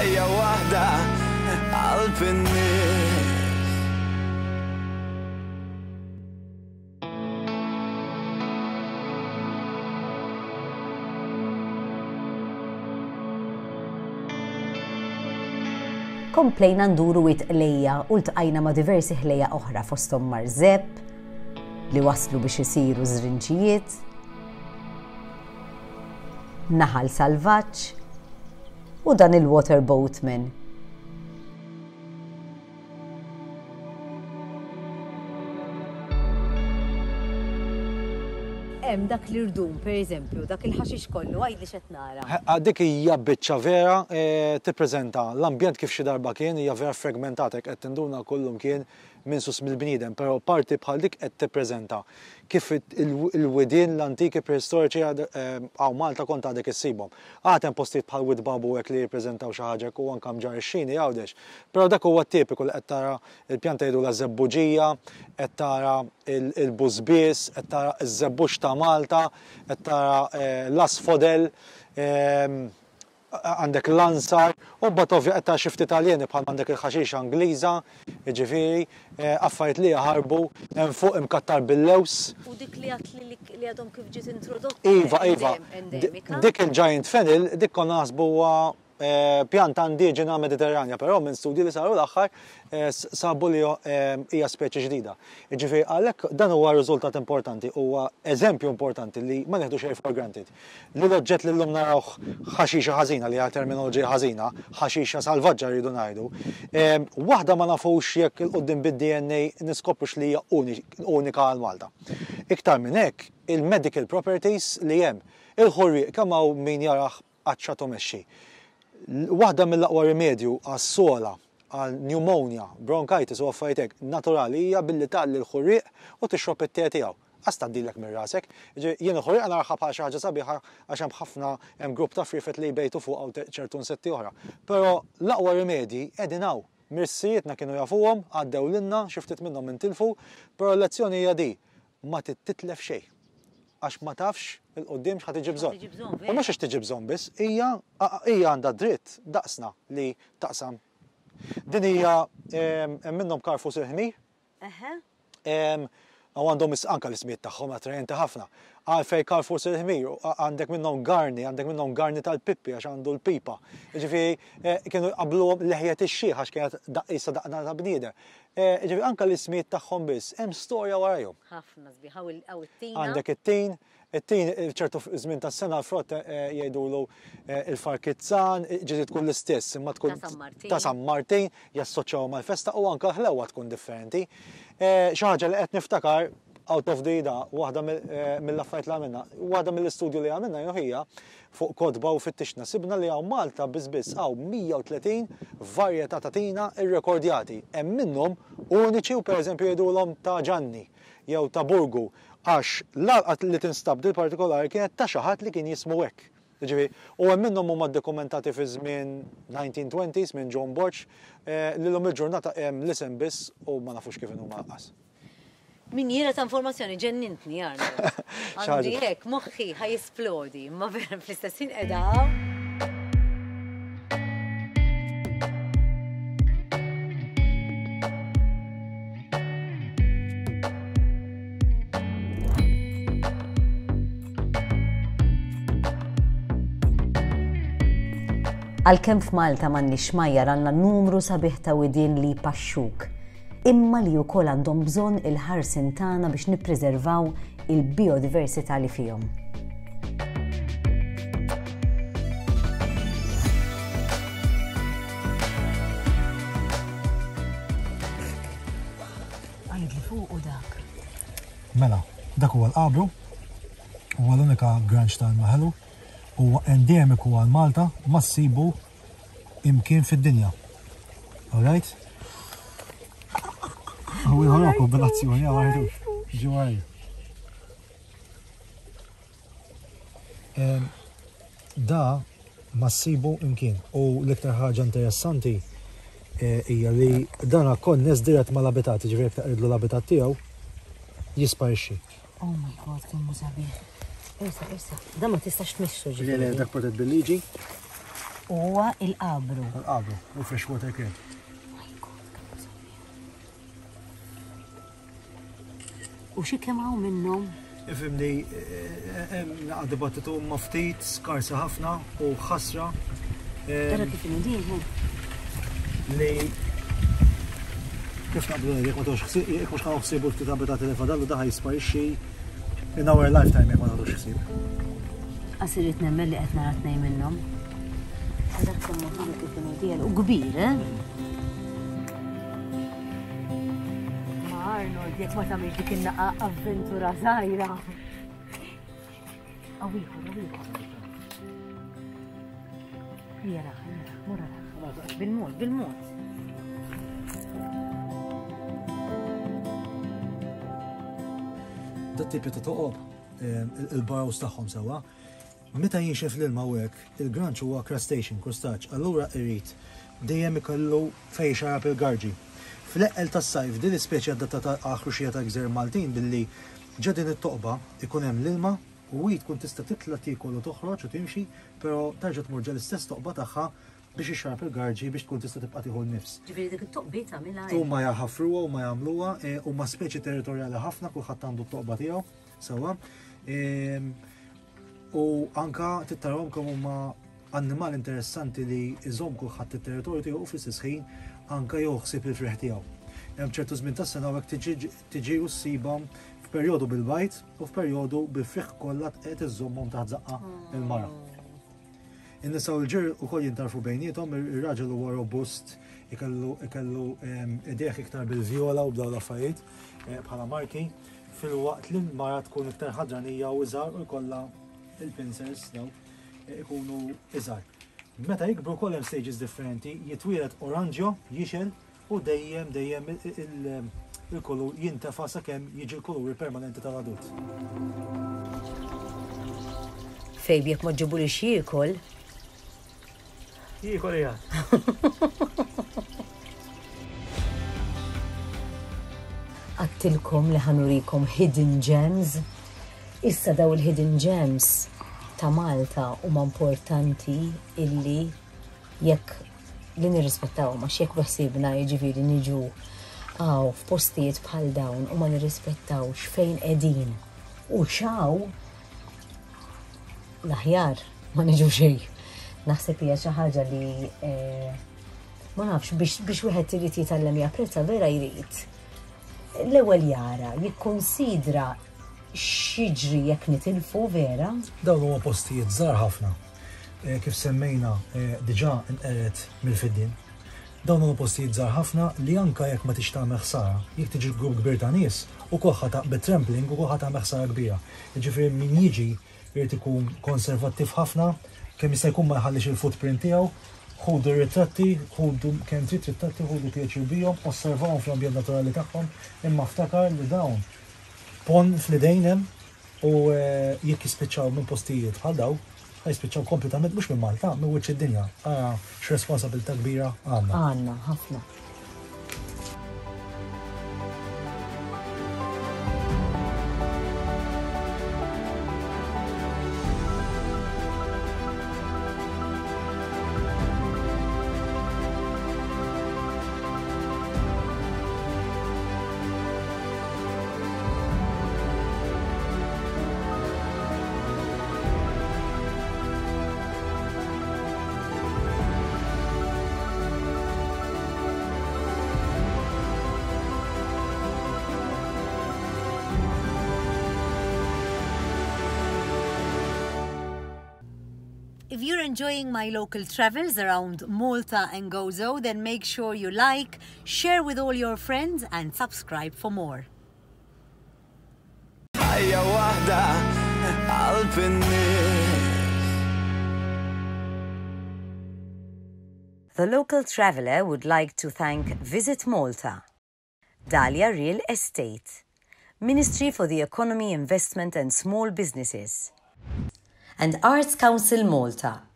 ħajja waħda qalb in-nies. Komplejna nduru wit ħlejja u ltqajna ma' diversi ħlejja oħra fosthom marżeb li waslu biex isiru żrinċijiet, naħal salvaġġ u dan il-waterboatman. Hemm dak l-irdum, pereżempju, dak il-ħaxix kollu għajd li x'qed nara. Dik hija biċċa vera tippreżenta l-ambjent kif xi darba kien hija vera fragmentata qed tinduna kullum kien minsus mill-bniedem, però parti bħal dik qed tippreżenta kif il-widien l-antiki preistoriċi għaw Malta kont għadek issibhom. Hemm postijiet bħal Wid Babu hekk li jirpreżentaw xi ħaġa u anke mġar ix-xini għawdex. Però dak huwa tipiku li qed tara il-pjanta jgħidula żebbuġija, qed tara il-bużbies, qed tara ż-żebbux ta' Malta, qed tara l-asfodel, għandek l-ansar, u mbagħad ovvja qed tara xi ftit Taljani bħal għandek il-ħaxixa Ingliża, jiġifieri affarijiet li jaħarbu hemm fuq imkattar bil-lews. U dik li għadhom kif ġiet introdotta. Iva, dik il-giant fennel dik konna naħsbu huwa pjanta indiġena mediterranja, però minn studji li saru l-aħħar sabu li hija speċi ġdida. Jiġifieri għalhekk dan huwa riżultat importanti, huwa eżempju importanti li ma neħdu xejn for granted. Li l-oġġett li llum narawh ħaxixa ħażina li hija terminoloġija ħażina, ħaxixa salvaġġa rridu ngħidu. Waħda ma nafux jekk il-qudiem bid-DNA niskoprux li hija unika għal Malta. Iktar minn hekk il-medical properties li hemm. Il-ħurrieq kemm hawn min jaraħ qaċċa tomexxi. Waħda mill-aqwa rimedju għas-sola, għal pneumonia, bronchitis u affarijiet naturali hija billi tgħalli l-ħurrieq u tixrob it-te tiegħu. Għasta ddilek minn rasek. Jien il-ħurrieq naraħha bħala xi ħaġa sabiħa għax hemm ħafna hemm grupp ta' frifet li jbejtu fuq hawn ċertu insetti oħra. Però l-aqwa rimedji qegħdin hawn. Mirsijietna kienu jafuhom, għaddew lilna, xi ftit minnhom intilfu, però l-lezzjoni hija di ma titlef xejn. Għax ma tafx il-qoddim x'ħad tiġi bżonn. U mhux għax tiġi bżonn biss, hija għandha dritt daqsna li taqsam. Din hija hemm minnhom Karfus il-ħmir. Għandhom anke l-ismijiet tagħhom attrajenti ħafna. Għalfejn Karfus il-ħmir, għandek minnhom garni tal-pippi għax għandu l-pipa. Jiġifieri kienu qabluhom leħjet ix-xieħ għax kienet issa daqna ta' bniedem. Jiġifieri anke l-ismijiet tagħhom biss, hemm storja warahom. Ħafna sbieħ hawn it-tin. Għandek it-tin ċertu żmien tas-sena l-frott jgħidulu il-farkizzan, ġiet tkun l-istess, imma tkun ta' San Martin, jassoċjaw mal-festa u anke ħlewwa tkun differenti. Xi ħaġa li qed niftakar out of the waħda mill-affarijiet li għamilna, waħda mill-istudju li għamilna hija fuq kodba u fittixna sibna li hawn Malta biss hawn 130 varjetà ta' tina irrekordjati. Hemm minnhom uniċi u pereżempju jgħidulhom ta' Ġanni jew ta' Burgu għax l-alqat li tinstab dil partikolari kienet ta' xi ħadd li kien jismu hekk. U hemm minnhom huma ddokumentati fi żmien 1920s minn John Borch li l-lum il-ġurnata hemm l-isem biss u ma nafux kif huma qas. Min jiena ta' informazzjoni ġennintni Arnold. Għandi hekk moħħi ħajisplodi, ma vera fl-istessin qiegħda. Għalkemm f'Malta m'għandniex xmajjar għandna numru sabiħ ta' widien li jpaxxuk. Imma li wkoll għandhom bżonn il-ħarsin tagħna biex nippreservaw il-biodiversità li fihom. Għajdli fuq u dak. Mela, dak huwa l-qabru, huwa l-unika granġ tal-Maħelu, huwa endemiku għal Malta ma ssibu imkien fid-dinja. All right? Għu jħorraku bil-azzjoni, għardu, ġuħaj. Da massibu imkien u l-iktar ħaġa interessanti hija li dana konnes dirett mal-abitati, ġifieri jekk taqridlu l-abitat tiegħu jisparixxi. Oh my God, kemm sabiħ. Irsa, da ma tistax tmexxu ġifieri. Dak protet bil-liġi. huwa il-qabru. Il-qabru, u freshwater kien. U xi kemm hawn minnhom? Ifimni, dibattitu maftit, skarsa ħafna u ħasra. Tara kif indiħu. Li kif naqblu jek ma tawx ħsieb, jek mhux ħaw ħsiebu ftit abitat il-fadallu da ħajsparixxi in our lifetime jek ma tagħtux ħsieb. Qasirit nemmen li qed nara tnejn minnhom. Tara kif indiħu u kbir, Arnold, jek ma tamiex dik in-naqa avventura żgħira. Awieħor. Jara, mura bil-mod. Dat tipi ta' toqob, il-barrows tagħhom sewwa, meta jinxef l-ilma hekk, il-granċ huwa crustacean, krustaċ, allura irrid dejjem ikollu fejn xarab il-garġi. Fl-eqqel tas-sajf din ispeċi adattata għal-ħruxija ta' gżer Maltin billi ġadin it-toqba ikun hemm l-ilma u tkun tista' titla' tiekol u toħroġ u timxi, però terġa' tmur l-istess toqba tagħha biex ixxarab il-garġi biex tkun tista' tibqa' tieħu n-nifs. Ġifieri dik it-toqbi tagħmilha. Huma jaħafruha u ma jagħmluha, huma speċi territorjali ħafna kulħadd għandu t-toqba tiegħu sewwa. U anka tittarhom kemm huma annimali interessanti li jżomm kulħadd it-territorju tiegħu u fl-istess ħin anka joħsib il-friħ tiegħu. Hemm ċertu żmien tas-sena hekk tiġi u ssibhom f'perjodu bil-bajt u f'perjodu bil-friħ kollha qed iżommhom taħt żaqqa il-mara. In-nisa u l-ġir ukoll jintarfu bejniethom, ir-raġel huwa robust, ikellu idejh iktar bil-vjola u b'dawn l-affarijiet bħala marki, filwaqt li l-mara tkun iktar ħadranija u iżgħar u jkollha il-pincers daw ikunu iżgħar. Meta jikbru koll hemm stages differenti, jitwielet oranġjo, jixel u dejjem il-kulur jintefa' sakemm jiġi l-kuluri permanenti tal-adult. Fejb jekk ma ġibulix jiekol. Jiekol hija. Għattilkom li ħanurikom hidden gems. Issa daw il-hidden gems ta' Malta huma importanti illi jekk li nirrispettaw ma jekk beħsibna jiġifieri niġu f'postijiet bħal dawn u ma nirrispettawx fejn qegħdin u xaw l-aħjar ma niġu xejn. Naħseb hija xi ħaġa li ma nafx biex wieħed irid jitgħallem japprezza vera jrid. L-ewwel jara jikkonsidra x'jiġri jekk nitilfu vera. Dawn huma postijiet żgħar ħafna. Kif semmejna diġà inqeret mill-fiddien. Dawn huma postijiet żgħar ħafna li anke jekk ma tix tagħmel ħsara, jekk tiġi grupp kbir ta' nies u kulħadd taqbed trampling u kulħadd tagħmel ħsara kbira. Jiġifieri min jiġi jrid ikun konservattiv ħafna, kemm jista' jkun ma jħallix il-footprint tiegħu, ħudu ritratti, ħudu kemm trid ritratti, ħudu pjaċir bihom, osservawhom fl-ambjent naturali tagħhom, imma ftakar li dawn pon fl-idejnem u jekk jispiċċaw minn postijiet bħal daw, jispiċċaw kompletament mhux minn Malta, minn wiċċ id-dinja. X'responsabilità kbira għandna. Għandna ħafna. If you're enjoying my local travels around Malta and Gozo, then make sure you like, share with all your friends and subscribe for more. The local traveller would like to thank Visit Malta, Dahlia Real Estate, Ministry for the Economy, Investment and Small Businesses, and Arts Council Malta.